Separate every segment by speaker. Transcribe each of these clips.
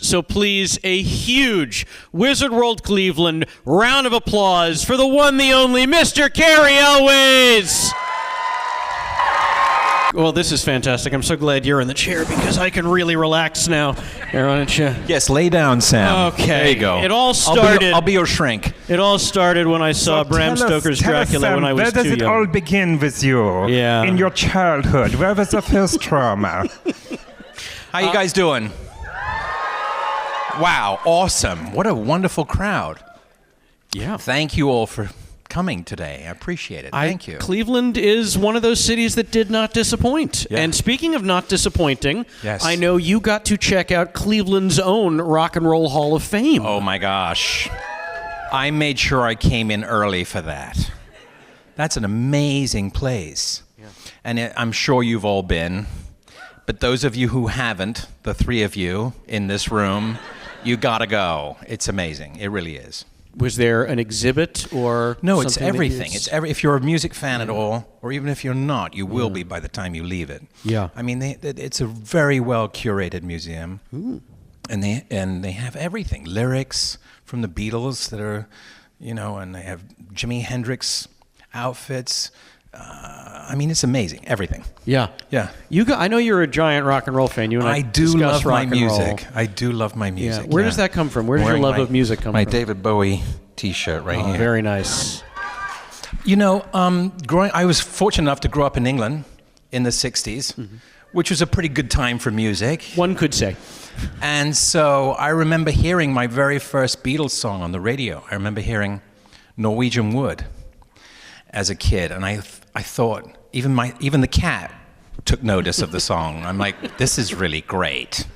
Speaker 1: So please, a huge Wizard World Cleveland round of applause for the one, the only, Mr. Cary Elwes! Well, this is fantastic. I'm so glad you're in the chair because I can really relax now. Here, why don't you?
Speaker 2: Yes, lay down, Sam.
Speaker 1: Okay.
Speaker 2: There you go.
Speaker 1: It all started...
Speaker 2: I'll be your shrink.
Speaker 1: It all started when I saw Bram Stoker's Dracula when I was 2 young.
Speaker 3: Where does it all begin with you?
Speaker 1: Yeah.
Speaker 3: In your childhood? Where was the first trauma?
Speaker 2: How you guys doing? Wow, awesome. What a wonderful crowd.
Speaker 1: Yeah.
Speaker 2: Thank you all for coming today. I appreciate it. Thank you.
Speaker 1: Cleveland is one of those cities that did not disappoint.
Speaker 2: Yeah.
Speaker 1: And speaking of not disappointing,
Speaker 2: yes.
Speaker 1: I know you got to check out Cleveland's own Rock and Roll Hall of Fame.
Speaker 2: Oh my gosh. I made sure I came in early for that. That's an amazing place. Yeah. And I'm sure you've all been. But those of you who haven't, the 3 of you in this room, you gotta go. It's amazing. It really is.
Speaker 1: Was there an exhibit or
Speaker 2: No, it's
Speaker 1: something
Speaker 2: everything. If you're a music fan at all, or even if you're not, you will be by the time you leave it.
Speaker 1: Yeah.
Speaker 2: I mean, it's a very well curated museum.
Speaker 1: Ooh.
Speaker 2: And they have everything. Lyrics from the Beatles that are, and they have Jimi Hendrix outfits. I mean, it's amazing. Everything.
Speaker 1: Yeah.
Speaker 2: Yeah.
Speaker 1: I know you're a giant rock and roll fan. You and I
Speaker 2: do
Speaker 1: discuss
Speaker 2: love
Speaker 1: rock
Speaker 2: my
Speaker 1: and roll.
Speaker 2: music. I do love my music.
Speaker 1: Yeah. Where does that come from? Where does your love of music come
Speaker 2: my
Speaker 1: from?
Speaker 2: My David Bowie T-shirt right here.
Speaker 1: Very nice.
Speaker 2: I was fortunate enough to grow up in England in the 60s, which was a pretty good time for music.
Speaker 1: One could say.
Speaker 2: And so I remember hearing my very first Beatles song on the radio. I remember hearing Norwegian Wood as a kid, and I thought even the cat took notice of the song. I'm like, this is really great.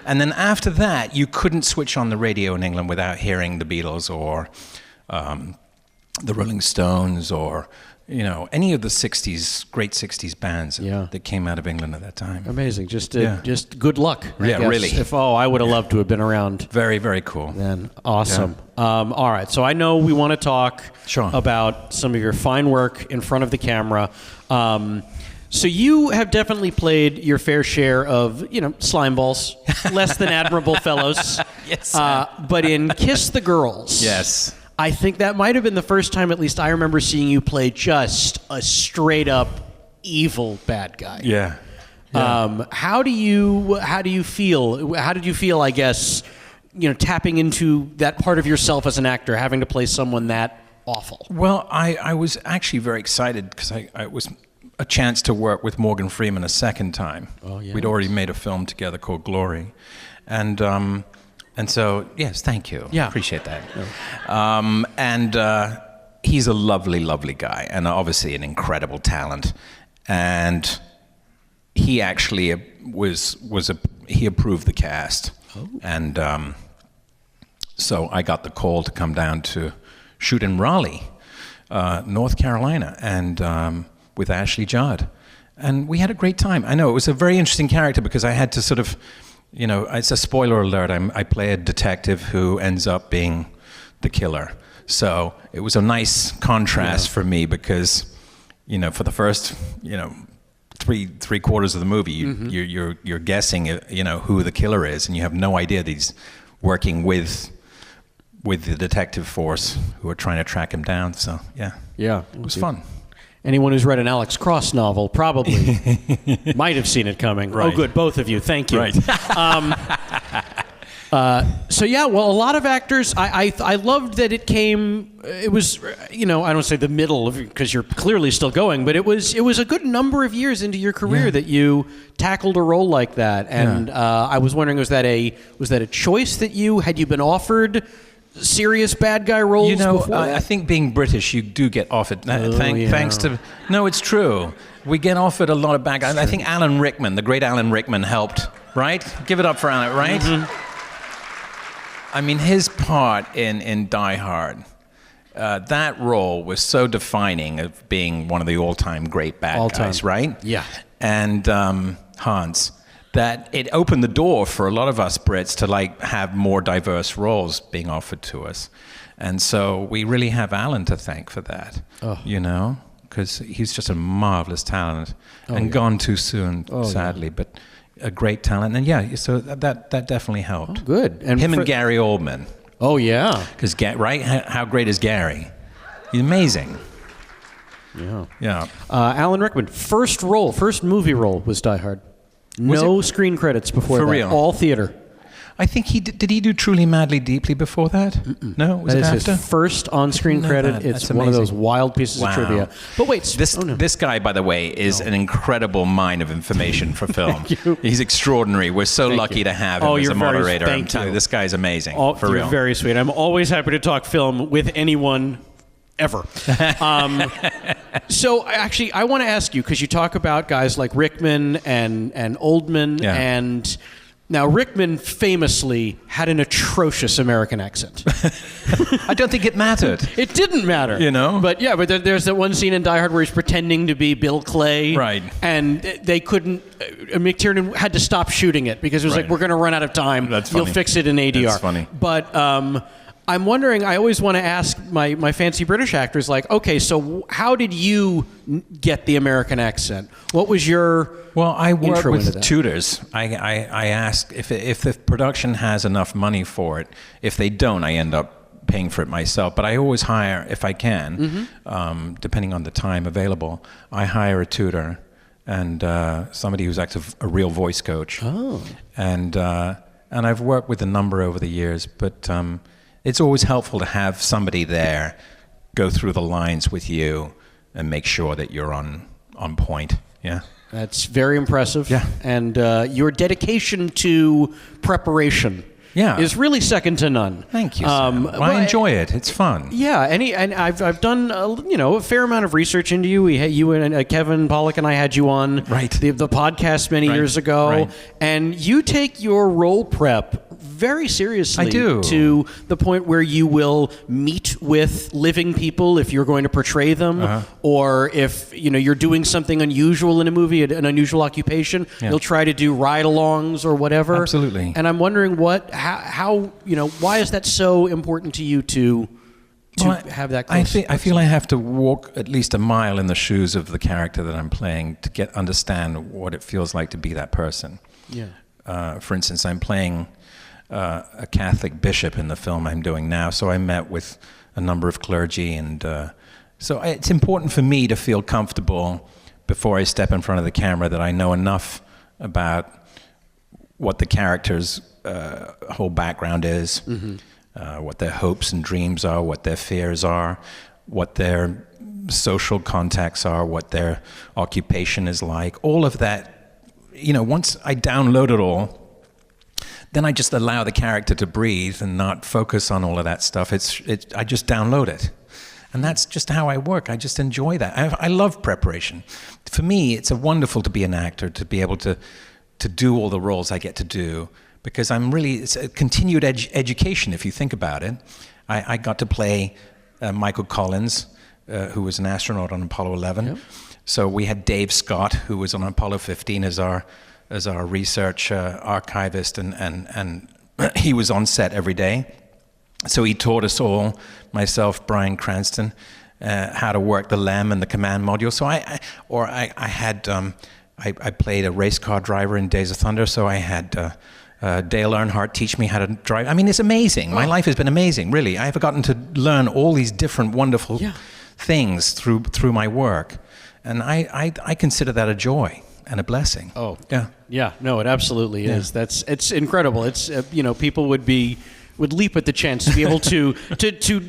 Speaker 2: And then after that, you couldn't switch on the radio in England without hearing the Beatles or the Rolling Stones or any of the great 60s bands that came out of England at that time.
Speaker 1: Amazing. Just good luck. I guess.
Speaker 2: Really.
Speaker 1: I would have loved to have been around.
Speaker 2: Very, very cool.
Speaker 1: Then awesome. Yeah. All right. So I know we want to talk about some of your fine work in front of the camera. So you have definitely played your fair share of, slime balls, less than admirable fellows.
Speaker 2: Yes.
Speaker 1: But in Kiss the Girls.
Speaker 2: Yes.
Speaker 1: I think that might have been the first time, at least I remember seeing you play just a straight up evil bad guy.
Speaker 2: Yeah.
Speaker 1: How do you feel? How did you feel, I guess, tapping into that part of yourself as an actor, having to play someone that awful?
Speaker 2: Well, I was actually very excited because I was a chance to work with Morgan Freeman a second time.
Speaker 1: Oh, yeah.
Speaker 2: We'd already made a film together called Glory. And so, yes, thank you.
Speaker 1: Yeah.
Speaker 2: Appreciate that. Yeah. He's a lovely, lovely guy, and obviously an incredible talent. And he actually he approved the cast. Oh. And so I got the call to come down to shoot in Raleigh, North Carolina, and with Ashley Judd. And we had a great time. I know, it was a very interesting character because I had to sort of, it's a spoiler alert. I play a detective who ends up being the killer. So it was a nice contrast for me because, for the first, three quarters of the movie, you're guessing, who the killer is, and you have no idea that he's working with the detective force who are trying to track him down. So it was fun.
Speaker 1: Anyone who's read an Alex Cross novel probably might have seen it coming.
Speaker 2: Right.
Speaker 1: Oh, good, both of you. Thank you.
Speaker 2: Right.
Speaker 1: A lot of actors, I loved that it came, it was, I don't say the middle, because you're clearly still going, but it was a good number of years into your career that you tackled a role like that. And I was wondering, was that a choice that had you been offered serious bad guy roles before that?
Speaker 2: I think being British, you do get offered, thanks to, no, it's true. We get offered a lot of bad guys. I think Alan Rickman, the great Alan Rickman helped, right? Give it up for Alan, right? Mm-hmm. I mean, his part in Die Hard, that role was so defining of being one of the all-time great bad guys, right?
Speaker 1: Yeah.
Speaker 2: And Hans, that it opened the door for a lot of us Brits to have more diverse roles being offered to us. And so we really have Alan to thank for that, because he's just a marvelous talent and gone too soon, sadly. But, a great talent. And yeah, so that definitely helped.
Speaker 1: Oh, good. And
Speaker 2: Him and Cary Elwes.
Speaker 1: Oh, yeah.
Speaker 2: Because, right? How great is Cary? He's amazing.
Speaker 1: Yeah.
Speaker 2: Yeah.
Speaker 1: Alan Rickman, first movie role was Die Hard. No screen credits before
Speaker 2: For
Speaker 1: that.
Speaker 2: real?
Speaker 1: All theater.
Speaker 2: I think did he do Truly Madly Deeply before that?
Speaker 1: Mm-mm.
Speaker 2: No, was
Speaker 1: that
Speaker 2: it
Speaker 1: is
Speaker 2: after?
Speaker 1: his first on-screen credit.
Speaker 2: That.
Speaker 1: It's
Speaker 2: That's
Speaker 1: one of those
Speaker 2: amazing.
Speaker 1: wild pieces of trivia. But wait,
Speaker 2: This guy, by the way, is an incredible mine of information for film. He's extraordinary. We're so lucky to have him as a moderator. I'm telling you, this guy's amazing. For real.
Speaker 1: You're very sweet. I'm always happy to talk film with anyone ever. So actually, I want to ask you, because you talk about guys like Rickman and Oldman, and now Rickman famously had an atrocious American accent.
Speaker 2: I don't think it mattered.
Speaker 1: It didn't matter,
Speaker 2: you know.
Speaker 1: But yeah, there's that one scene in Die Hard where he's pretending to be Bill Clay,
Speaker 2: right?
Speaker 1: And they couldn't. McTiernan had to stop shooting it because it was like, we're going to run out of time.
Speaker 2: That's funny.
Speaker 1: You'll fix it in ADR.
Speaker 2: That's funny.
Speaker 1: But I'm wondering, I always want to ask my fancy British actors, like, okay, so how did you get the American accent? What was your
Speaker 2: I work
Speaker 1: intro into
Speaker 2: with
Speaker 1: that?
Speaker 2: tutors. I ask if the production has enough money for it. If they don't, I end up paying for it myself. But I always hire, if I can, depending on the time available, I hire a tutor and somebody who's actually a real voice coach.
Speaker 1: Oh.
Speaker 2: And I've worked with a number over the years, but it's always helpful to have somebody there go through the lines with you and make sure that you're on point. Yeah.
Speaker 1: That's very impressive.
Speaker 2: Yeah.
Speaker 1: And your dedication to preparation is really second to none.
Speaker 2: Thank you, Sam. I enjoy it. It's fun.
Speaker 1: Yeah, and I've done a fair amount of research into you. You and Kevin Pollak and I had you on the podcast many years ago, and you take your role prep very seriously.
Speaker 2: I do.
Speaker 1: To the point where you will meet with living people if you're going to portray them, or if you're doing something unusual in a movie, an unusual occupation, you'll try to do ride-alongs or whatever.
Speaker 2: Absolutely.
Speaker 1: And I'm wondering how why is that so important to you to have that close?
Speaker 2: I feel I have to walk at least a mile in the shoes of the character that I'm playing to understand what it feels like to be that person.
Speaker 1: Yeah.
Speaker 2: For instance, I'm playing a Catholic bishop in the film I'm doing now, so I met with a number of clergy, and so it's important for me to feel comfortable before I step in front of the camera that I know enough about what the character's whole background is, what their hopes and dreams are, what their fears are, what their social contacts are, what their occupation is like. All of that, once I download it all, then I just allow the character to breathe and not focus on all of that stuff. I just download it. And that's just how I work. I just enjoy that. I love preparation. For me, it's wonderful to be an actor, to be able to do all the roles I get to do, because it's a continued education if you think about it. I got to play Michael Collins, who was an astronaut on Apollo 11. Yep. So we had Dave Scott, who was on Apollo 15 as our research archivist, and he was on set every day. So he taught us all, myself, Bryan Cranston, how to work the LEM and the command module. So I played a race car driver in Days of Thunder, so I had Dale Earnhardt teach me how to drive. I mean, it's amazing. My life has been amazing, really. I've gotten to learn all these different wonderful things through my work, and I consider that a joy and a blessing.
Speaker 1: Oh, yeah. No, it absolutely is. It's incredible. It's people would leap at the chance to be able to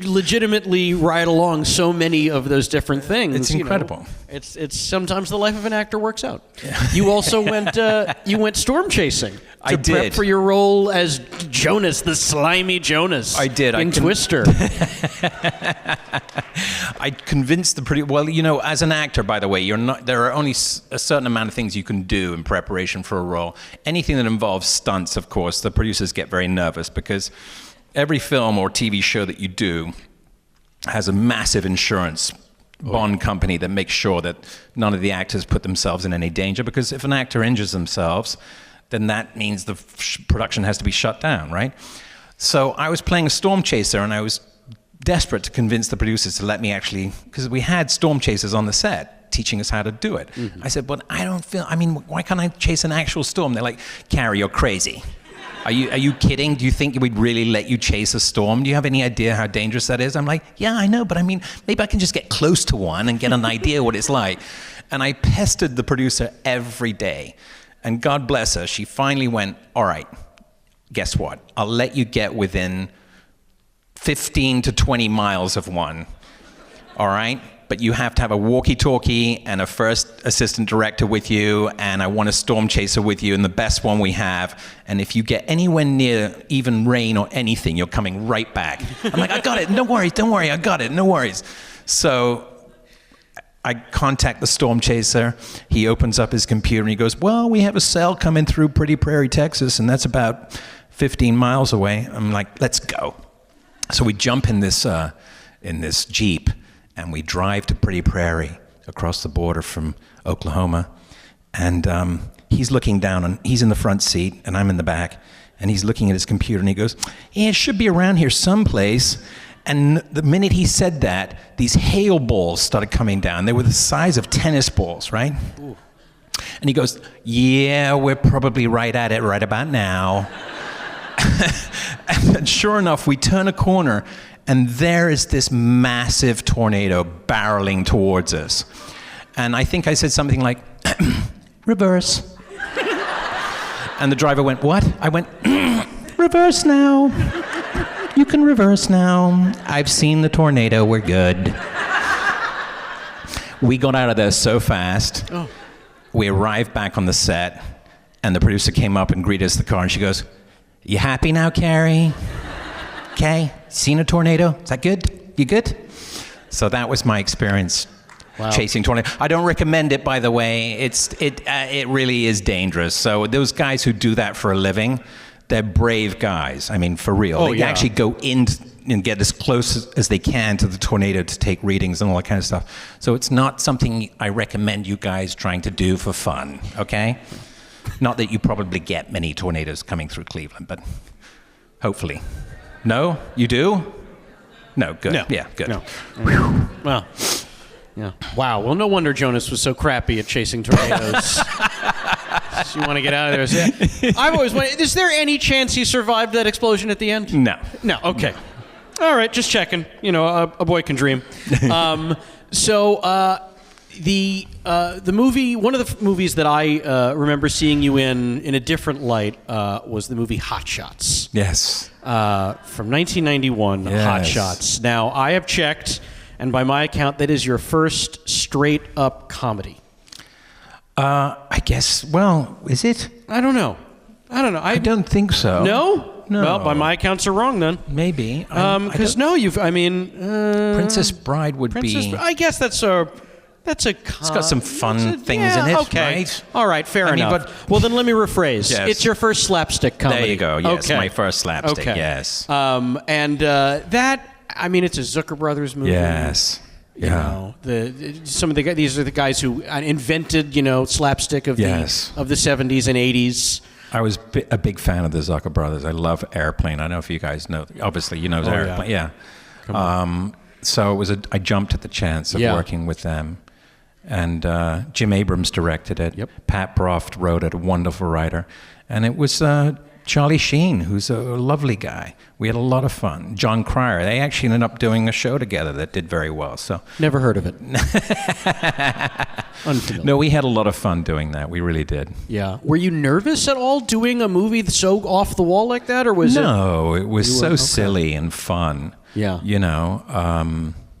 Speaker 1: legitimately ride along so many of those different things.
Speaker 2: It's incredible.
Speaker 1: It's sometimes the life of an actor works out. Yeah. You also went storm chasing.
Speaker 2: I did.
Speaker 1: Prep for your role as Jonas, the slimy Jonas.
Speaker 2: I did.
Speaker 1: In Twister.
Speaker 2: I convinced as an actor, by the way, there are only a certain amount of things you can do in preparation for a role. Anything that involves stunts, of course, the producers get very nervous, because every film or TV show that you do has a massive insurance bond company that makes sure that none of the actors put themselves in any danger, because if an actor injures themselves, then that means the production has to be shut down, right? So I was playing a storm chaser, and I was desperate to convince the producers to let me because we had storm chasers on the set, teaching us how to do it. I said, but why can't I chase an actual storm? They're like, Cary, you're crazy. Are you kidding? Do you think we'd really let you chase a storm? Do you have any idea how dangerous that is? I'm like, yeah, I know, but maybe I can just get close to one and get an idea what it's like. And I pestered the producer every day. And God bless her, she finally went, all right, guess what? I'll let you get within 15 to 20 miles of one, all right? But you have to have a walkie-talkie and a first assistant director with you, and I want a storm chaser with you, and the best one we have. And if you get anywhere near even rain or anything, you're coming right back. I'm like, I got it. Don't worry, I got it. No worries. So I contact the storm chaser. He opens up his computer, and he goes, well, we have a cell coming through Pretty Prairie, Texas, and that's about 15 miles away. I'm like, let's go. So we jump in this Jeep, and we drive to Pretty Prairie across the border from Oklahoma. And he's looking down, and he's in the front seat, and I'm in the back. And he's looking at his computer, and he goes, yeah, it should be around here someplace. And the minute he said that, these hail balls started coming down. They were the size of tennis balls, right? Ooh. And he goes, yeah, we're probably right at it right about now. And sure enough, we turn a corner, and there is this massive tornado barreling towards us. And I think I said something like, reverse. And the driver went, what? I went, reverse now. You can reverse now. I've seen the tornado. We're good. We got out of there so fast. Oh. We arrived back on the set, and the producer came up and greeted us in the car, and she goes, you happy now, Cary? Okay, seen a tornado? Is that good? You good? So that was my experience chasing tornado. I don't recommend it, by the way. It really is dangerous. So those guys who do that for a living, they're brave guys. I mean, for real. They actually go in and get as close as they can to the tornado to take readings and all that kind of stuff. So it's not something I recommend you guys trying to do for fun, okay? Not that you probably get many tornadoes coming through Cleveland, but hopefully. No? You do? No, good. No. Yeah, good. No.
Speaker 1: Well, yeah. Wow. Well, no wonder Jonas was so crappy at chasing tornadoes. So you want to get out of there. So, I've always wondered, is there any chance he survived that explosion at the end?
Speaker 2: No.
Speaker 1: No, okay. All right, just checking. You know, a boy can dream. The movie, one of the movies that I remember seeing you in a different light was the movie Hot Shots.
Speaker 2: Yes.
Speaker 1: From 1991, yes. Hot Shots. Now, I have checked, and by my account, that is your first straight-up comedy.
Speaker 2: I guess, well, is it?
Speaker 1: I don't know.
Speaker 2: I don't think so.
Speaker 1: No?
Speaker 2: No.
Speaker 1: Well, by my accounts are wrong then.
Speaker 2: Maybe.
Speaker 1: Because
Speaker 2: Princess Bride would be...
Speaker 1: I guess that's a...
Speaker 2: It's got some fun things in it,
Speaker 1: okay.
Speaker 2: right?
Speaker 1: All right, fair enough. Well, then let me rephrase.
Speaker 2: Yes.
Speaker 1: It's your first slapstick comedy.
Speaker 2: There you go. Yes,
Speaker 1: okay.
Speaker 2: My first slapstick.
Speaker 1: Okay.
Speaker 2: Yes.
Speaker 1: It's a Zucker Brothers movie.
Speaker 2: Yes. Yeah.
Speaker 1: These are the guys who invented, slapstick of the 70s and 80s.
Speaker 2: I was a big fan of the Zucker Brothers. I love Airplane. I don't know if you guys know. Obviously, you know Airplane. Yeah. So I jumped at the chance of working with them. And Jim Abrams directed it.
Speaker 1: Yep.
Speaker 2: Pat Broft wrote it, a wonderful writer. And it was Charlie Sheen, who's a lovely guy. We had a lot of fun. John Cryer, they actually ended up doing a show together that did very well. So
Speaker 1: never heard of it. Unfamiliar.
Speaker 2: No, we had a lot of fun doing that. We really did.
Speaker 1: Yeah. Were you nervous at all doing a movie so off the wall like that, or was
Speaker 2: it was so silly and fun.
Speaker 1: Yeah.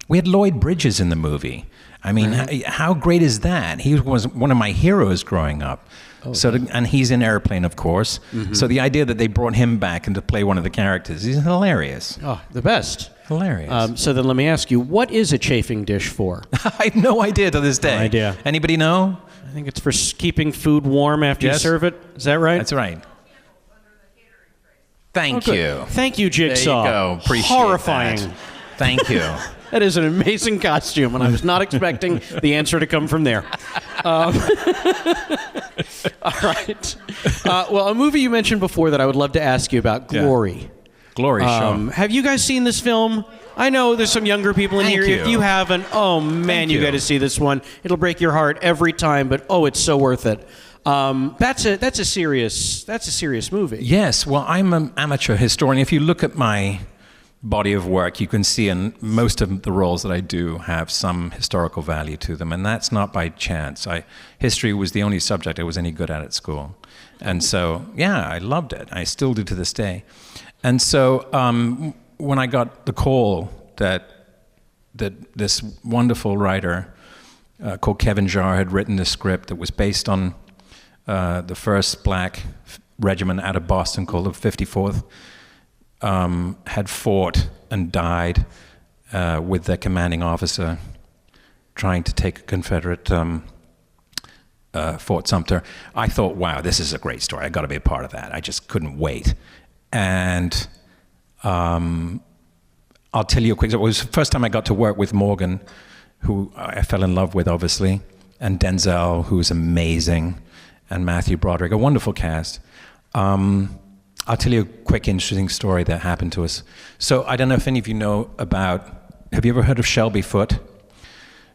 Speaker 2: We had Lloyd Bridges in the movie. I mean, how great is that? He was one of my heroes growing up. And he's in Airplane, of course. Mm-hmm. So the idea that they brought him back and to play one of the characters, he's hilarious.
Speaker 1: Oh, the best.
Speaker 2: Hilarious.
Speaker 1: So then let me ask you, what is a chafing dish for?
Speaker 2: I have no idea to this day.
Speaker 1: No idea.
Speaker 2: Anybody know?
Speaker 1: I think it's for keeping food warm after you serve it. Is that right?
Speaker 2: That's right. Thank you.
Speaker 1: Thank you, Jigsaw.
Speaker 2: There you go. Appreciate
Speaker 1: Horrifying.
Speaker 2: That. Thank you.
Speaker 1: That is an amazing costume, and I was not expecting the answer to come from there. All right. Well, a movie you mentioned before that I would love to ask you about, Glory.
Speaker 2: Glory, sure.
Speaker 1: Have you guys seen this film? I know there's some younger people in
Speaker 2: Thank
Speaker 1: here.
Speaker 2: you.
Speaker 1: If you haven't, oh man,
Speaker 2: Thank
Speaker 1: you
Speaker 2: you.
Speaker 1: got to see this one. It'll break your heart every time, but oh, it's so worth it. That's a serious movie.
Speaker 2: Yes, well, I'm an amateur historian. If you look at my body of work, you can see in most of the roles that I do have some historical value to them, and that's not by chance. History was the only subject I was any good at school. And so, yeah, I loved it. I still do to this day. And so when I got the call that this wonderful writer called Kevin Jarre had written this script that was based on the first black regiment out of Boston called the 54th, had fought and died with their commanding officer trying to take a Confederate Fort Sumter. I thought, wow, this is a great story. I got to be a part of that. I just couldn't wait. And I'll tell you a quick. It was the first time I got to work with Morgan, who I fell in love with, obviously, and Denzel, who's amazing, and Matthew Broderick, a wonderful cast. I'll tell you a quick, interesting story that happened to us. So I don't know if any of you know about. Have you ever heard of Shelby Foote?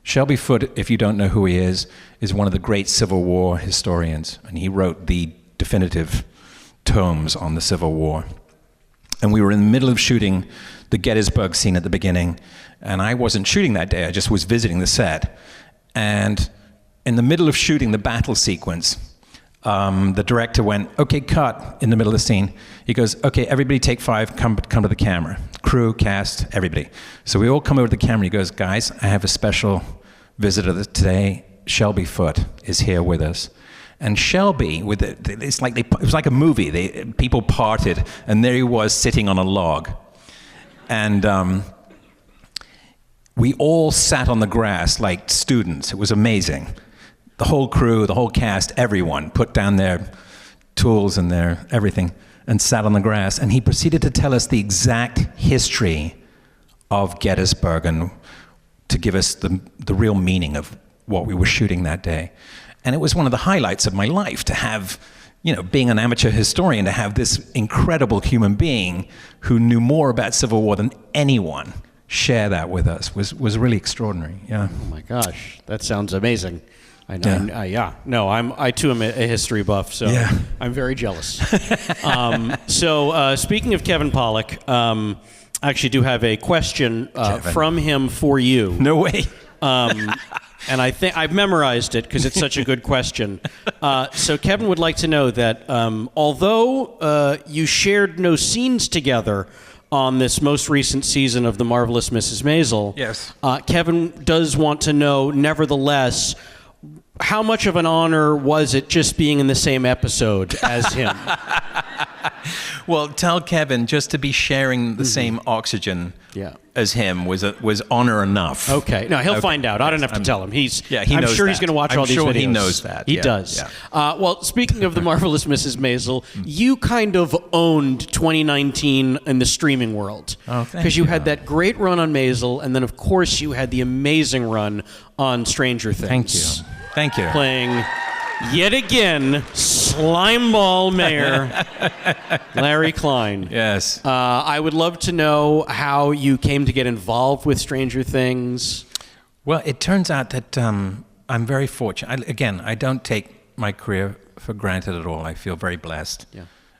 Speaker 2: Shelby Foote, if you don't know who he is one of the great Civil War historians, and he wrote the definitive tomes on the Civil War. And we were in the middle of shooting the Gettysburg scene at the beginning, and I wasn't shooting that day, I just was visiting the set. And in the middle of shooting the battle sequence, the director went, okay, cut, in the middle of the scene. He goes, okay, everybody take 5, come to the camera. Crew, cast, everybody. So we all come over to the camera. He goes, guys, I have a special visitor today. Shelby Foote is here with us. And Shelby, it was like a movie. People parted, and there he was sitting on a log. And we all sat on the grass like students. It was amazing. The whole crew, the whole cast, everyone put down their tools and their everything and sat on the grass. And he proceeded to tell us the exact history of Gettysburg and to give us the real meaning of what we were shooting that day. And it was one of the highlights of my life to have, being an amateur historian, to have this incredible human being who knew more about Civil War than anyone share that with us was really extraordinary. Yeah.
Speaker 1: Oh my gosh, that sounds amazing. I
Speaker 2: Yeah.
Speaker 1: too am a history buff, so
Speaker 2: Yeah.
Speaker 1: I'm very jealous. So speaking of Kevin Pollak, I actually do have a question from him for you.
Speaker 2: No way.
Speaker 1: And I think I've memorized it because it's such a good question. So Kevin would like to know that although you shared no scenes together on this most recent season of The Marvelous Mrs. Maisel,
Speaker 2: Yes.
Speaker 1: Kevin does want to know, nevertheless, how much of an honor was it just being in the same episode as him?
Speaker 2: Well, tell Kevin just to be sharing the same oxygen as him was honor enough.
Speaker 1: Okay. No, he'll find out. I don't have to tell him.
Speaker 2: he
Speaker 1: I'm
Speaker 2: knows
Speaker 1: sure he's
Speaker 2: that.
Speaker 1: going to watch
Speaker 2: I'm
Speaker 1: all these
Speaker 2: sure
Speaker 1: videos.
Speaker 2: he knows that.
Speaker 1: He
Speaker 2: Yeah,
Speaker 1: does.
Speaker 2: yeah.
Speaker 1: Well, speaking of The Marvelous Mrs. Maisel, you kind of owned 2019 in the streaming world.
Speaker 2: Oh, thank
Speaker 1: Because you
Speaker 2: you.
Speaker 1: had that great run on Maisel, and then, of course, you had the amazing run on Stranger Things.
Speaker 2: Thank you.
Speaker 1: Playing, yet again, Slimeball Mayor Larry Klein.
Speaker 2: Yes.
Speaker 1: I would love to know how you came to get involved with Stranger Things.
Speaker 2: Well, it turns out that I'm very fortunate. I don't take my career for granted at all. I feel very blessed,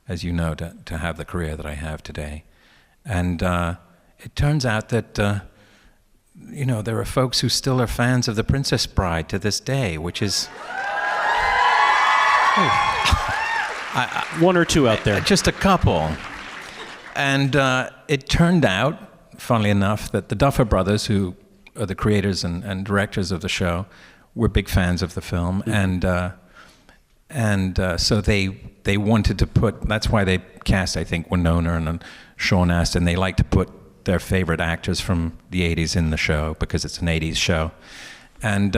Speaker 2: as you know, to have the career that I have today. And it turns out that, there are folks who still are fans of The Princess Bride to this day, which is...
Speaker 1: One or two out there.
Speaker 2: Just a couple. And it turned out, funnily enough, that the Duffer Brothers, who are the creators and directors of the show, were big fans of the film. And so they wanted to put, that's why they cast, I think, Winona and Sean Astin. They like to put their favorite actors from the 80s in the show because it's an 80s show. And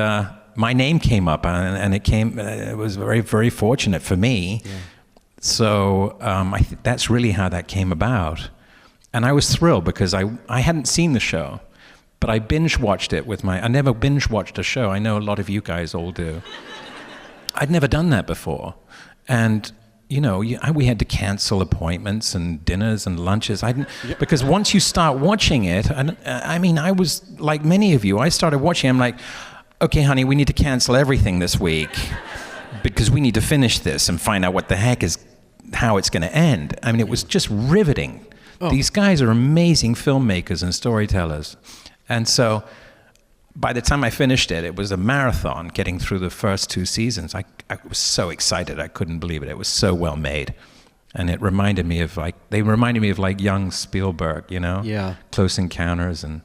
Speaker 2: my name came up, and it was very, very fortunate for me. Yeah. So I think that's really how that came about. And I was thrilled because I hadn't seen the show, but I binge watched it I never binge watched a show. I know a lot of you guys all do. I'd never done that before. And, we had to cancel appointments and dinners and lunches. Because once you start watching it, I was like many of you. I started watching. I'm like, okay, honey, we need to cancel everything this week because we need to finish this and find out what the heck is how it's going to end. I mean, it was just riveting. Oh. These guys are amazing filmmakers and storytellers, and so. By the time I finished it, it was a marathon getting through the first 2 seasons. I was so excited. I couldn't believe it. It was so well made. And it reminded me of young Spielberg,
Speaker 1: Yeah.
Speaker 2: Close Encounters and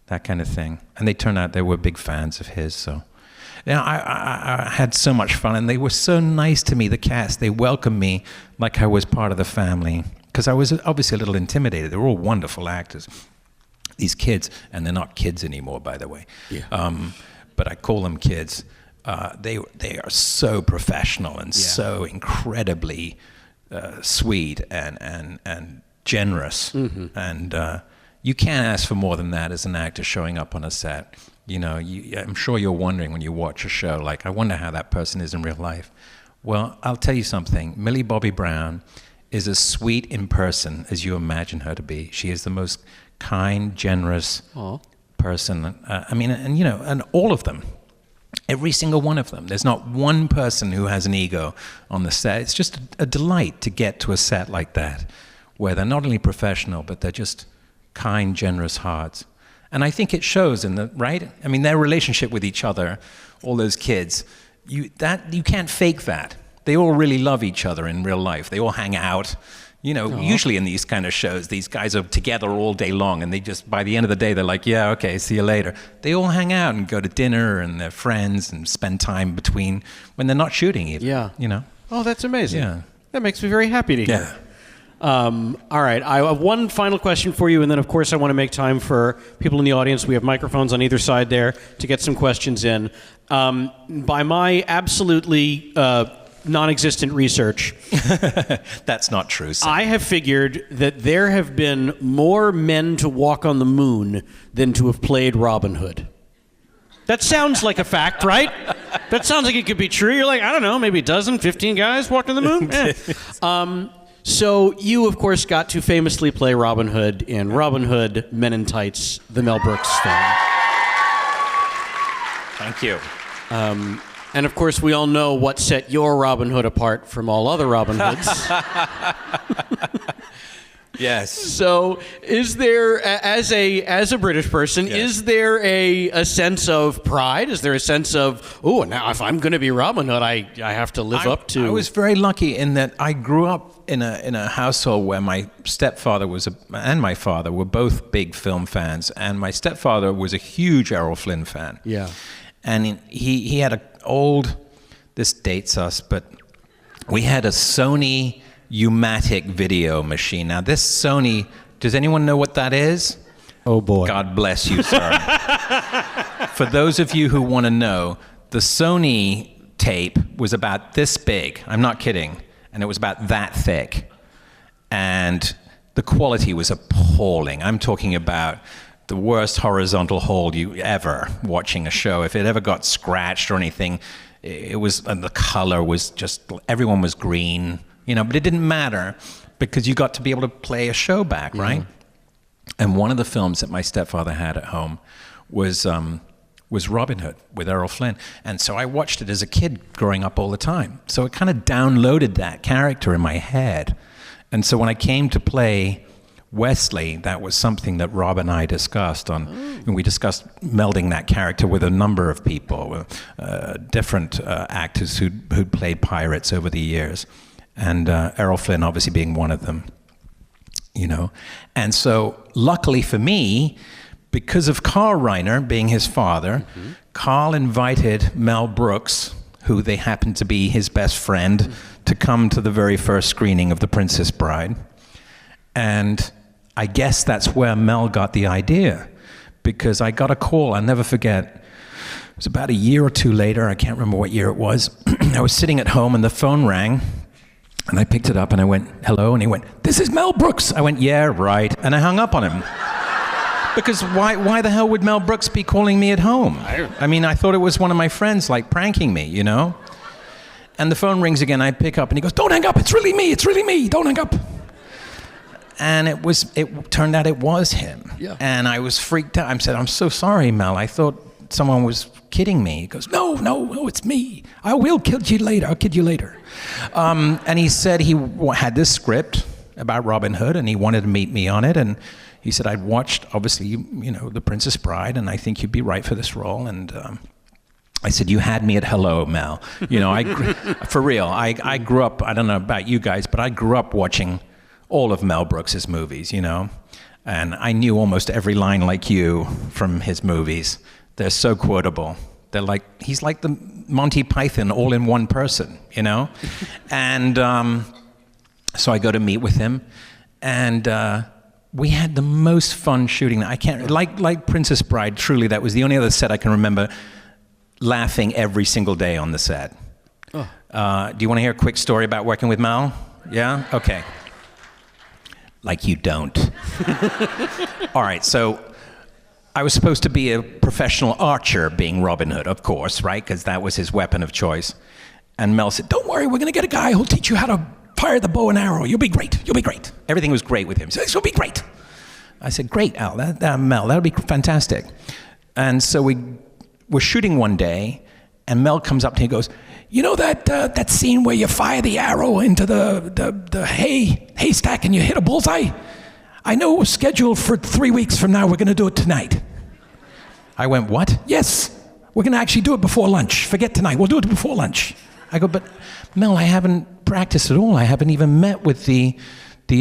Speaker 2: that kind of thing. And they turned out they were big fans of his. So I had so much fun. And they were so nice to me, the cast. They welcomed me like I was part of the family. Because I was obviously a little intimidated. They were all wonderful actors. These kids, and they're not kids anymore, by the way.
Speaker 1: Yeah.
Speaker 2: But I call them kids. They are so professional and so incredibly sweet and generous. Mm-hmm. And you can't ask for more than that as an actor showing up on a set. I'm sure you're wondering when you watch a show, like, I wonder how that person is in real life. Well, I'll tell you something. Millie Bobby Brown is as sweet in person as you imagine her to be. She is the most kind, generous person. And all of them, every single one of them. There's not one person who has an ego on the set. It's just a delight to get to a set like that, where they're not only professional, but they're just kind, generous hearts. And I think it shows right? I mean, their relationship with each other, all those kids, you can't fake that. They all really love each other in real life. They all hang out. Usually in these kind of shows, these guys are together all day long, and they just, by the end of the day, they're like, yeah, okay, see you later. They all hang out and go to dinner, and they're friends, and spend time between when they're not shooting even.
Speaker 1: Yeah. Oh, that's amazing.
Speaker 2: Yeah.
Speaker 1: That makes me very happy to hear.
Speaker 2: Yeah.
Speaker 1: All right, I have one final question for you, and then, of course, I want to make time for people in the audience. We have microphones on either side there to get some questions in. By my absolutely non-existent research.
Speaker 2: That's not true, Sam.
Speaker 1: I have figured that there have been more men to walk on the moon than to have played Robin Hood. That sounds like a fact, right? That sounds like it could be true. You're like, I don't know, maybe a dozen, 15 guys walked on the moon? So you, of course, got to famously play Robin Hood in Robin Hood, Men in Tights, the Mel Brooks film.
Speaker 2: Thank you.
Speaker 1: And, of course, we all know what set your Robin Hood apart from all other Robin Hoods.
Speaker 2: Yes.
Speaker 1: So is there, as a British person, is there a sense of pride? Is there a sense of, now if I'm going to be Robin Hood, I have to live up to...
Speaker 2: I was very lucky in that I grew up in a household where my stepfather and my father were both big film fans, and my stepfather was a huge Errol Flynn fan.
Speaker 1: Yeah.
Speaker 2: And he had this dates us, but we had a Sony U-matic video machine. Now this Sony, does anyone know what that is?
Speaker 1: Oh boy.
Speaker 2: God bless you, sir. For those of you who want to know, the Sony tape was about this big. I'm not kidding. And it was about that thick. And the quality was appalling. I'm talking about the worst horizontal hold you ever watching a show. If it ever got scratched or anything, and the color was just, everyone was green, but it didn't matter because you got to be able to play a show back, right? And one of the films that my stepfather had at home was Robin Hood with Errol Flynn. And so I watched it as a kid growing up all the time. So it kind of downloaded that character in my head. And so when I came to play Wesley, that was something that Rob and I discussed and we discussed melding that character with a number of people, different actors who'd played pirates over the years, and Errol Flynn obviously being one of them, And so luckily for me, because of Carl Reiner being his father, Carl invited Mel Brooks, who they happened to be his best friend, to come to the very first screening of The Princess Bride. And I guess that's where Mel got the idea, because I got a call, I'll never forget. It was about a year or two later, I can't remember what year it was. I was sitting at home and the phone rang, and I picked it up and I went, hello, and he went, this is Mel Brooks. I went, yeah, right, and I hung up on him. Because why the hell would Mel Brooks be calling me at home? I mean, I thought it was one of my friends, like, pranking me, And the phone rings again. I pick up, and he goes, "Don't hang up. It's really me. It's really me. Don't hang up." And it turned out it was him.
Speaker 1: Yeah.
Speaker 2: And I was freaked out. I said, "I'm so sorry, Mel. I thought someone was kidding me." He goes, No, it's me. I will kill you later. I'll kid you later. And he said he had this script about Robin Hood, and he wanted to meet me on it. And he said, "I'd watched, obviously, The Princess Bride, and I think you'd be right for this role." And I said, "You had me at hello, Mel." For real, I grew up, I don't know about you guys, but I grew up watching all of Mel Brooks's movies, and I knew almost every line like you from his movies. They're so quotable. He's like the Monty Python all in one person, And so I go to meet with him, and we had the most fun shooting. I can't, like Princess Bride, truly, that was the only other set I can remember laughing every single day on the set. Oh. Do you want to hear a quick story about working with Mel? Yeah? Okay. Like you don't. All right, so I was supposed to be a professional archer being Robin Hood, of course, right? Because that was his weapon of choice. And Mel said, "Don't worry, we're going to get a guy who'll teach you how to fire the bow and arrow. You'll be great. You'll be great." Everything was great with him. He said, "This will be great." I said, "Great, Al. Mel, that'll be fantastic." And so we're shooting one day, and Mel comes up to me and goes, "You know that scene where you fire the arrow into the haystack and you hit a bullseye? I know it was scheduled for 3 weeks from now. We're going to do it tonight." I went, "What?" "Yes, we're going to actually do it before lunch. Forget tonight. We'll do it before lunch." I go, "But Mel, I haven't practiced at all. I haven't even met with the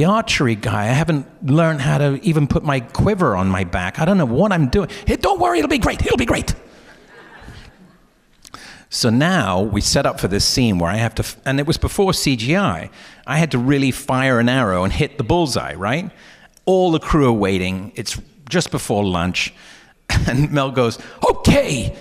Speaker 2: archery guy. I haven't learned how to even put my quiver on my back. I don't know what I'm doing." "Hey, don't worry. It'll be great. It'll be great." So now we set up for this scene where I have to, and it was before CGI, I had to really fire an arrow and hit the bullseye, right? All the crew are waiting. It's just before lunch. And Mel goes, "Okay,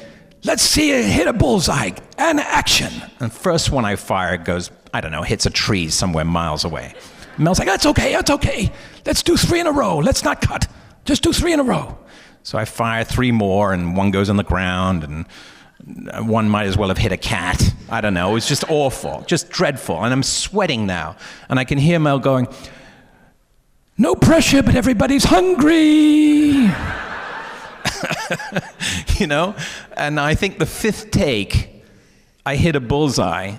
Speaker 2: let's see you hit a bullseye, and action." And first one I fire goes, I don't know, hits a tree somewhere miles away. Mel's like, "That's okay. Let's do 3 in a row. Let's not cut. Just do 3 in a row." So I fire 3 more, and one goes on the ground, and one might as well have hit a cat. I don't know. It was just awful, just dreadful. And I'm sweating now. And I can hear Mel going, "No pressure, but everybody's hungry." And I think the 5th take, I hit a bullseye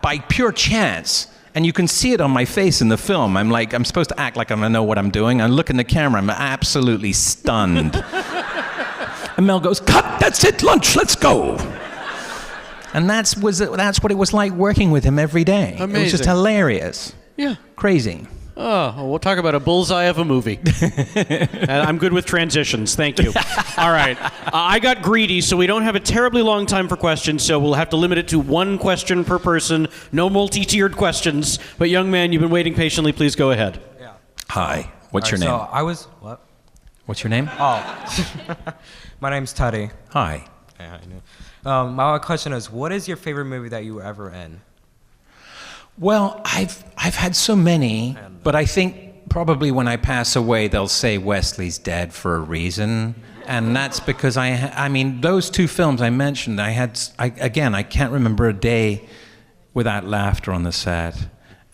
Speaker 2: by pure chance. And you can see it on my face in the film. I'm supposed to act like I know what I'm doing. I look in the camera, I'm absolutely stunned. And Mel goes, "Cut, that's it, lunch, let's go." And that's what it was like working with him every day.
Speaker 1: Amazing.
Speaker 2: It was just hilarious.
Speaker 1: Yeah.
Speaker 2: Crazy.
Speaker 1: Oh, well, we'll talk about a bullseye of a movie. And I'm good with transitions. Thank you. All right. I got greedy, so we don't have a terribly long time for questions, so we'll have to limit it to 1 question per person. No multi-tiered questions. But young man, you've been waiting patiently. Please go ahead.
Speaker 4: Yeah.
Speaker 2: Hi. What's your name?
Speaker 4: So what?
Speaker 2: What's your name?
Speaker 4: Oh. My name's Teddy.
Speaker 2: Hi.
Speaker 4: Yeah, I knew. My question is, what is your favorite movie that you were ever in?
Speaker 2: Well, I've had so many, but I think probably when I pass away, they'll say Wesley's dead for a reason, and that's because I mean, those 2 films I mentioned, I can't remember a day without laughter on the set,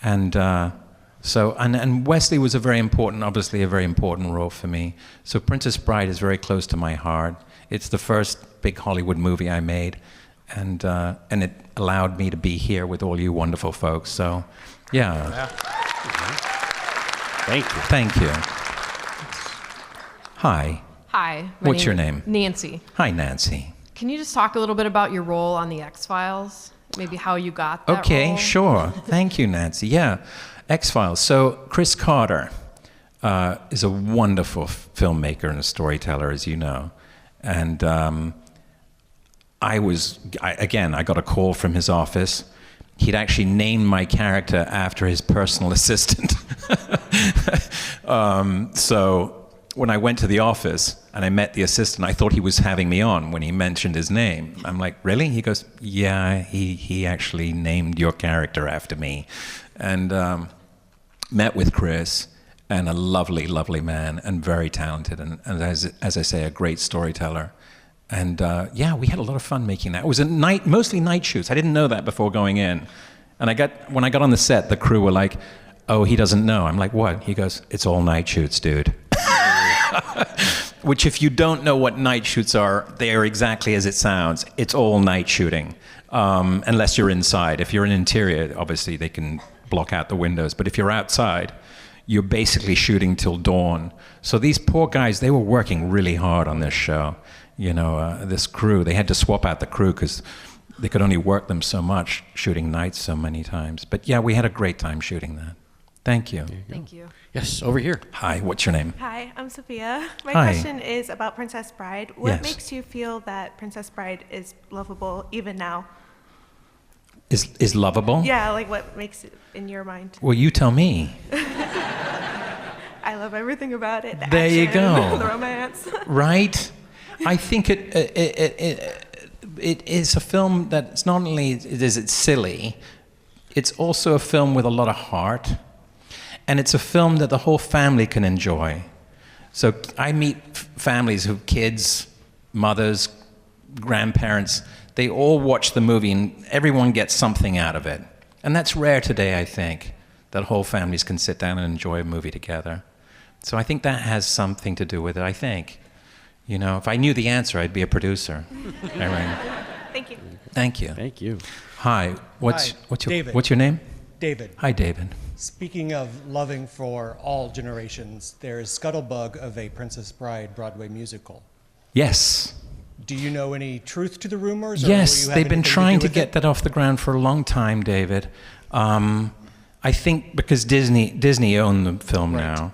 Speaker 2: and and Wesley was obviously a very important role for me. So Princess Bride is very close to my heart. It's the first big Hollywood movie I made. And it allowed me to be here with all you wonderful folks. So, yeah. Thank you. Hi.
Speaker 5: Hi.
Speaker 2: What's your name?
Speaker 5: Nancy.
Speaker 2: Hi, Nancy.
Speaker 5: Can you just talk a little bit about your role on the X-Files? Maybe how you got that role?
Speaker 2: Okay, sure. Thank you, Nancy. Yeah, X-Files. So Chris Carter is a wonderful filmmaker and a storyteller, as you know. And I got a call from his office. He'd actually named my character after his personal assistant. So when I went to the office and I met the assistant, I thought he was having me on when he mentioned his name. I'm like, "Really?" He goes, "Yeah, he actually named your character after me." And met with Chris, and a lovely, lovely man, and very talented, and as I say, a great storyteller. And yeah, we had a lot of fun making that. It was mostly night shoots. I didn't know that before going in. And when I got on the set, the crew were like, "Oh, he doesn't know." I'm like, "What?" He goes, "It's all night shoots, dude." Which, if you don't know what night shoots are, they are exactly as it sounds. It's all night shooting, unless you're inside. If you're in interior, obviously they can block out the windows. But if you're outside, you're basically shooting till dawn. So these poor guys, they were working really hard on this show. This crew, they had to swap out the crew because they could only work them so much, shooting nights so many times. But yeah, we had a great time shooting that. Thank you.
Speaker 5: Thank you.
Speaker 1: Yes, over here.
Speaker 2: Hi, what's your name?
Speaker 6: Hi, I'm Sophia. My
Speaker 2: Hi.
Speaker 6: question is about Princess Bride. What
Speaker 2: Yes.
Speaker 6: makes you feel that Princess Bride is lovable even now?
Speaker 2: Is lovable?
Speaker 6: Yeah, like what makes it in your mind?
Speaker 2: Well, you tell me.
Speaker 6: I love everything about it. The
Speaker 2: There you
Speaker 6: action,
Speaker 2: go.
Speaker 6: The romance.
Speaker 2: Right? I think it is a film that's not only is it silly, it's also a film with a lot of heart, and it's a film that the whole family can enjoy. So I meet families who kids, mothers, grandparents, they all watch the movie and everyone gets something out of it. And that's rare today, I think, that whole families can sit down and enjoy a movie together. So I think that has something to do with it, I think. If I knew the answer, I'd be a producer. Irene.
Speaker 6: Thank you.
Speaker 2: Thank you.
Speaker 1: Thank you.
Speaker 2: Hi. What's
Speaker 7: David.
Speaker 2: your name?
Speaker 7: David,
Speaker 2: Hi, David.
Speaker 7: speaking of loving for all generations, there is Scuttlebug of a Princess Bride Broadway musical.
Speaker 2: Yes.
Speaker 7: Do you know any truth to the rumors? Or will
Speaker 2: Yes,
Speaker 7: you have
Speaker 2: they've been
Speaker 7: anything
Speaker 2: trying
Speaker 7: do
Speaker 2: to
Speaker 7: with
Speaker 2: get
Speaker 7: it?
Speaker 2: that off the ground for a long time, David. I think because Disney own the film
Speaker 7: Right.
Speaker 2: now.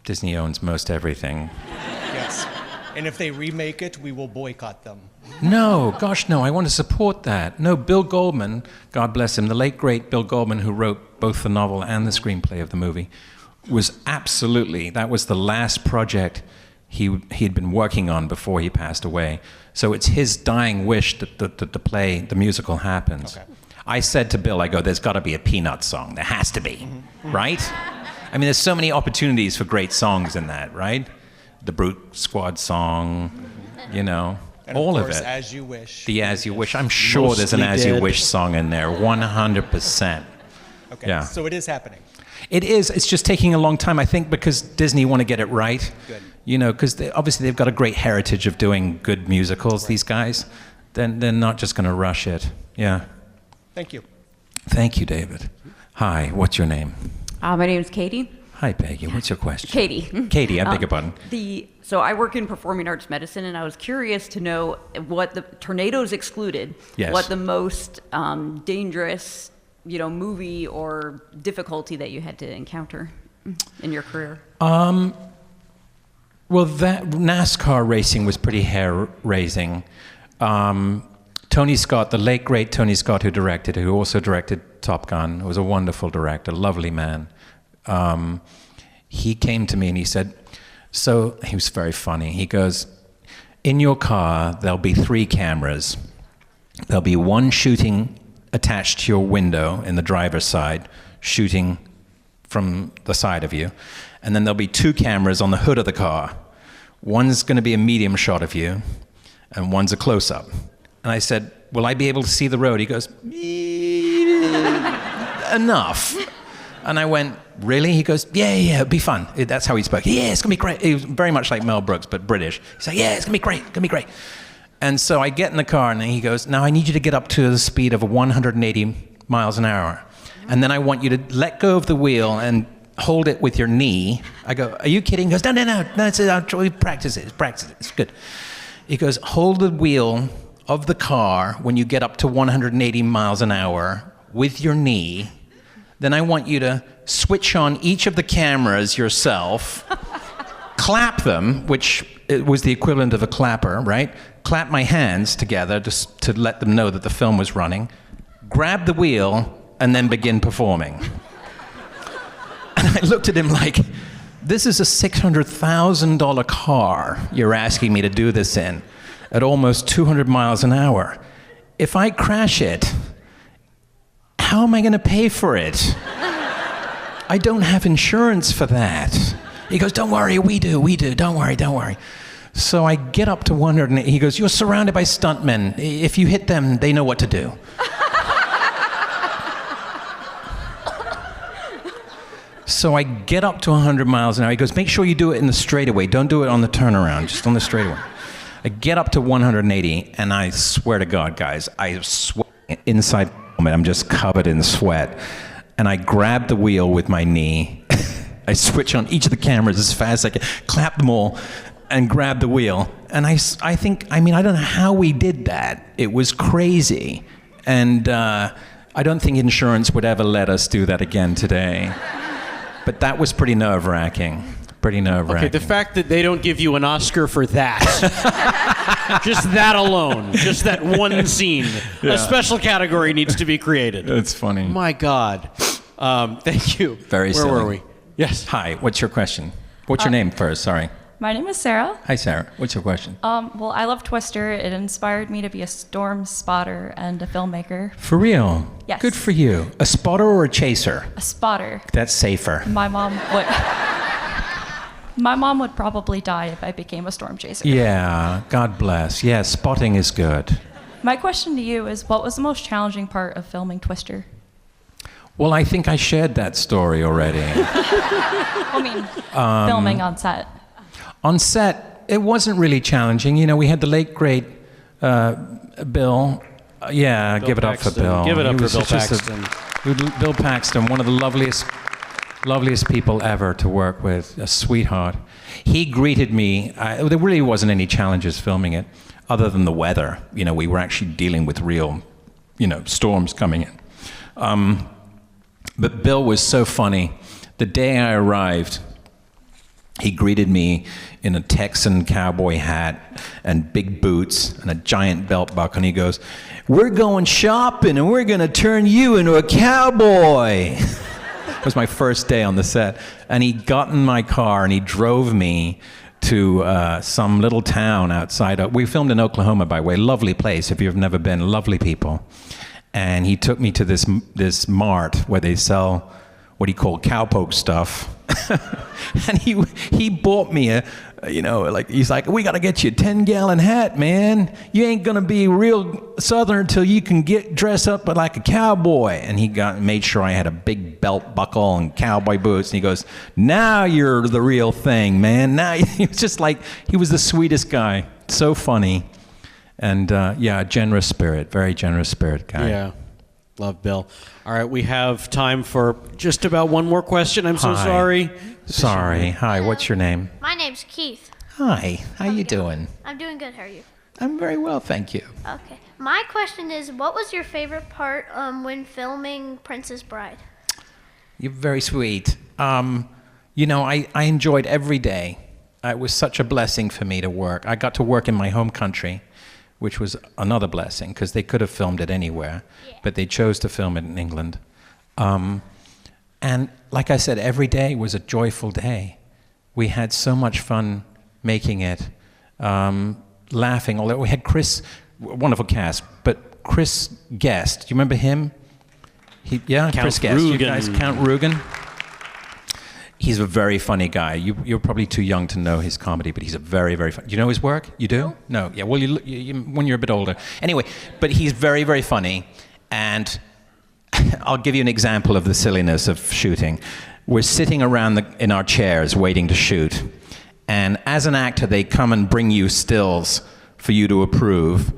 Speaker 2: Disney owns most everything.
Speaker 7: Yes. And if they remake it, we will boycott them.
Speaker 2: No, gosh, no, I want to support that. No, Bill Goldman, God bless him, the late, great Bill Goldman, who wrote both the novel and the screenplay of the movie, that was the last project he'd been working on before he passed away. So it's his dying wish that the musical happens.
Speaker 7: Okay.
Speaker 2: I said to Bill, I go, there's got to be a Peanuts song. There has to be, right? I mean, there's so many opportunities for great songs in that, right? The Brute Squad song,
Speaker 7: And
Speaker 2: all
Speaker 7: of
Speaker 2: of
Speaker 7: course,
Speaker 2: it.
Speaker 7: As You Wish.
Speaker 2: The As You Wish. I'm sure there's an
Speaker 1: Mostly
Speaker 2: As You
Speaker 1: Dead.
Speaker 2: Wish song in there, 100%.
Speaker 7: Okay.
Speaker 2: Yeah.
Speaker 7: So it is happening.
Speaker 2: It is. It's just taking a long time, I think, because Disney want to get it right.
Speaker 7: Good.
Speaker 2: Because obviously they've got a great heritage of doing good musicals, these guys. Then they're not just going to rush it. Yeah.
Speaker 7: Thank you.
Speaker 2: Thank you, David. Hi, what's your name?
Speaker 8: My name is Katie.
Speaker 2: Hi, Peggy. What's your question?
Speaker 8: Katie.
Speaker 2: Katie, I beg your pardon.
Speaker 8: So I work in performing arts medicine, and I was curious to know what the tornadoes excluded.
Speaker 2: Yes.
Speaker 8: What the most dangerous, movie or difficulty that you had to encounter in your career.
Speaker 2: Well, that NASCAR racing was pretty hair-raising. Tony Scott, the late great Tony Scott, who also directed Top Gun, was a wonderful director, lovely man. He came to me and he said, he was very funny. He goes, in your car, there'll be 3 cameras. There'll be one shooting attached to your window in the driver's side, shooting from the side of you. And then there'll be 2 cameras on the hood of the car. One's going to be a medium shot of you, and one's a close-up. And I said, will I be able to see the road? He goes, enough. And I went, really? He goes, yeah, it'll be fun. That's how he spoke. Yeah, it's going to be great. He was very much like Mel Brooks, but British. He's like, yeah, it's going to be great. It's going to be great. And so I get in the car, and he goes, now I need you to get up to the speed of 180 miles an hour. And then I want you to let go of the wheel and hold it with your knee. I go, are you kidding? He goes, no, we practice it. It's good. He goes, hold the wheel of the car when you get up to 180 miles an hour with your knee. Then I want you to switch on each of the cameras yourself, clap them, which was the equivalent of a clapper, right? Clap my hands together just to let them know that the film was running, grab the wheel, and then begin performing. And I looked at him like, this is a $600,000 car you're asking me to do this in at almost 200 miles an hour. If I crash it, how am I going to pay for it? I don't have insurance for that. He goes, don't worry, we do, don't worry. So I get up to 180. He goes, "You're surrounded by stuntmen. If you hit them, they know what to do." So I get up to 100 miles an hour. He goes, "Make sure you do it in the straightaway. Don't do it on the turnaround, just on the straightaway." I get up to 180, and I swear to God, guys, I sweat inside my helmet. I'm just covered in sweat. And I grab the wheel with my knee. I switch on each of the cameras as fast as I can, clap them all, and grab the wheel. And I don't know how we did that. It was crazy. And I don't think insurance would ever let us do that again today. But that was pretty nerve-wracking.
Speaker 1: Okay, the fact that they don't give you an Oscar for that, just that alone, just that one scene, a special category needs to be created.
Speaker 2: It's funny.
Speaker 1: My God. Thank you.
Speaker 2: Very
Speaker 1: Where
Speaker 2: silly.
Speaker 1: were we? Yes.
Speaker 2: Hi, what's your question? What's your name first? Sorry.
Speaker 9: My name is Sarah.
Speaker 2: Hi, Sarah. What's your question?
Speaker 9: Well, I love Twister. It inspired me to be a storm spotter and a filmmaker.
Speaker 2: For real?
Speaker 9: Yes.
Speaker 2: Good for you. A spotter or a chaser?
Speaker 9: A spotter.
Speaker 2: That's safer.
Speaker 9: My mom would probably die if I became a storm chaser.
Speaker 2: Yeah, God bless. Yeah, spotting is good.
Speaker 9: My question to you is, what was the most challenging part of filming Twister?
Speaker 2: Well, I think I shared that story already.
Speaker 9: I mean, filming on set.
Speaker 2: On set, it wasn't really challenging. You know, we had the late, great Bill. Give it up for
Speaker 1: Paxton.
Speaker 2: Bill.
Speaker 1: Give it up
Speaker 2: He
Speaker 1: for
Speaker 2: was
Speaker 1: Bill
Speaker 2: just
Speaker 1: Paxton.
Speaker 2: Bill Paxton, one of the loveliest people ever to work with, a sweetheart. He greeted me. There really wasn't any challenges filming it, other than the weather. You know, we were actually dealing with real, storms coming in. But Bill was so funny. The day I arrived, he greeted me in a Texan cowboy hat and big boots and a giant belt buckle, and he goes, "We're going shopping, and we're going to turn you into a cowboy." It was my first day on the set. And he got in my car, and he drove me to some little town outside. We filmed in Oklahoma, by the way. Lovely place, if you've never been. Lovely people. And he took me to this mart where they sell what he called cowpoke stuff. And he bought me he's like, "We got to get you a 10-gallon hat, man. You ain't going to be real Southern until you can dress up like a cowboy." And he made sure I had a big belt buckle and cowboy boots. And he goes, "Now you're the real thing, man." Now he was just like, he was the sweetest guy. So funny. And a generous spirit, very generous spirit guy.
Speaker 1: Yeah. Love Bill. All right, we have time for just about one more question. I'm so
Speaker 2: Hi.
Speaker 1: sorry.
Speaker 2: Sorry. Hi, what's your name?
Speaker 10: My name's Keith.
Speaker 2: Hi, how you doing?
Speaker 10: I'm doing good. How are you?
Speaker 2: I'm very well, thank you.
Speaker 10: Okay. My question is, what was your favorite part when filming Princess Bride?
Speaker 2: You're very sweet. I enjoyed every day. It was such a blessing for me to work. I got to work in my home country, which was another blessing, because they could have filmed it anywhere, but they chose to film it in England. And like I said, every day was a joyful day. We had so much fun making it, laughing. Although we had Chris, wonderful cast, but Chris Guest, do you remember him? Chris Guest. You guys, Count Rugen. He's a very funny guy. You're probably too young to know his comedy, but he's a very, very funny. Do you know his work? You do? No. Yeah, well, when you're a bit older. Anyway, but he's very, very funny. And I'll give you an example of the silliness of shooting. We're sitting around in our chairs waiting to shoot. And as an actor, they come and bring you stills for you to approve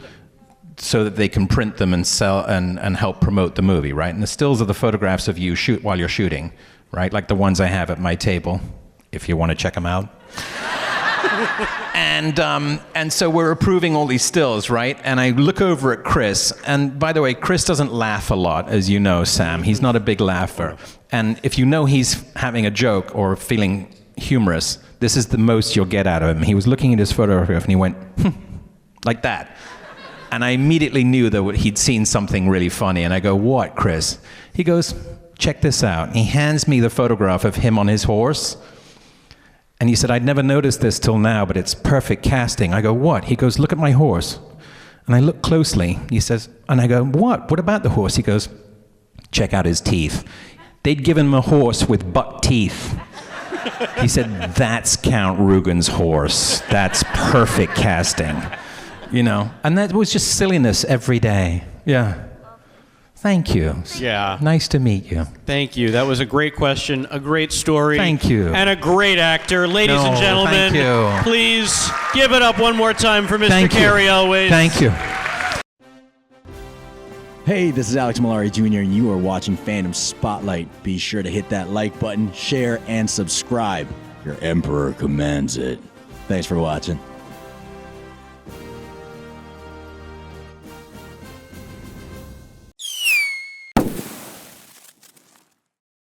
Speaker 2: so that they can print them and sell and help promote the movie, right? And the stills are the photographs of you while you're shooting. Right, like the ones I have at my table, if you want to check them out. And so we're approving all these stills, right? And I look over at Chris, and by the way, Chris doesn't laugh a lot, as you know, Sam. He's not a big laugher. And if you know he's having a joke or feeling humorous, this is the most you'll get out of him. He was looking at his photograph and he went, like that. And I immediately knew that he'd seen something really funny. And I go, "What, Chris?" He goes, "Check this out." And he hands me the photograph of him on his horse. And he said, "I'd never noticed this till now, but it's perfect casting." I go, "What?" He goes, "Look at my horse." And I look closely. He says, and I go, "What? What about the horse?" He goes, "Check out his teeth." They'd given him a horse with buck teeth. He said, "That's Count Rugen's horse. That's perfect casting." You know, and that was just silliness every day. Yeah. Thank you.
Speaker 1: Yeah.
Speaker 2: Nice to meet you.
Speaker 1: Thank you. That was a great question, a great story.
Speaker 2: Thank you.
Speaker 1: And a great actor. Ladies and gentlemen,
Speaker 2: thank you.
Speaker 1: please give it up one more time for Mr.
Speaker 2: Thank you.
Speaker 1: Cary Elwes.
Speaker 2: Thank you.
Speaker 11: Hey, this is Alex Malari Jr., and you are watching Fandom Spotlight. Be sure to hit that like button, share, and subscribe. Your Emperor commands it. Thanks for watching.